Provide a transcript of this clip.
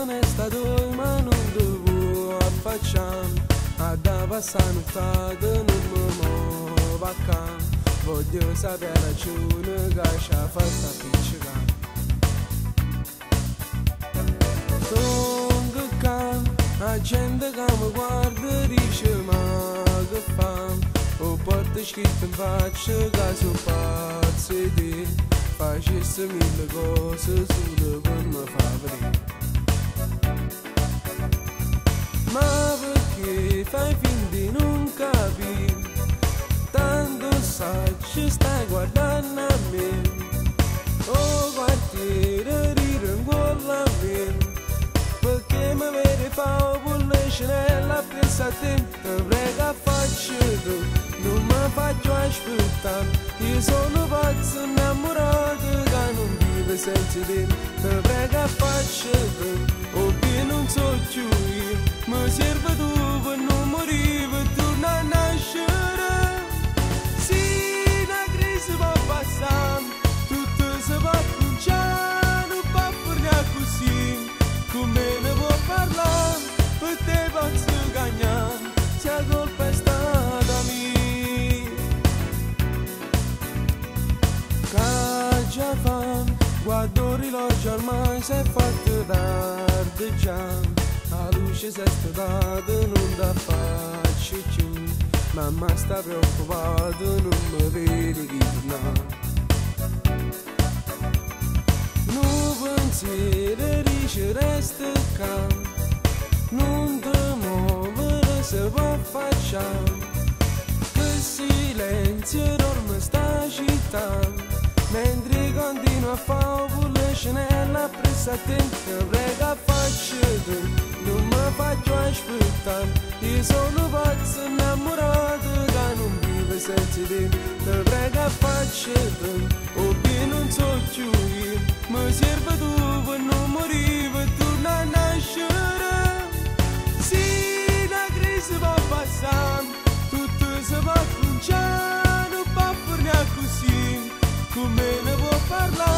non è stato ma non devo affacciare ad abbassare non mi muovo a can. Voglio sapere la ragione che ci ha fatto appiccicare. Sono che la gente che mi guarda dice ma che fa. O porta scritto in faccia che sono pazzo e te. Facesse mille cose solo per mi far vedere. Ma perché fai finta di non capire? Tanto sai ci stai guardando a me. Oh quartiere rirangola a me. Perché mi vedi fa le scenelle a pensa a te. Te prega faccio tu, non mi faccio aspettare. Io sono pazzo innamorato che non vive senza te. Te prega faccio tu, o che non so più io. Mi serve tu per non morire, per tornare a nascere. Sì, la crisi va passare, tutto si va cominciare, non va a così. Come ne può parlare, per te posso gagnare, se la colpa è stata mia. Che già fa, guardo l'orologio ormai si è fatto tardi già. La luce si è stata, non da faccio più. Mamma sta preoccupata, non mi vede ritornare. Non pensiero dice resta qua. Non ti muovere se può facciare. Che silenzio dorme sta città. Mentre continua a fare le scenelle appresso a te. Te prega faccio tu, non mi faccio aspettare. Io sono pazzo innamorato che non vive senza te. Te prega faccio tu, o che non so più io. Mi serve tu per non morire, per tornare a nascere. Sì, la crisi va passare, tutto si va cominciare, non va a così. Come ne può parlare?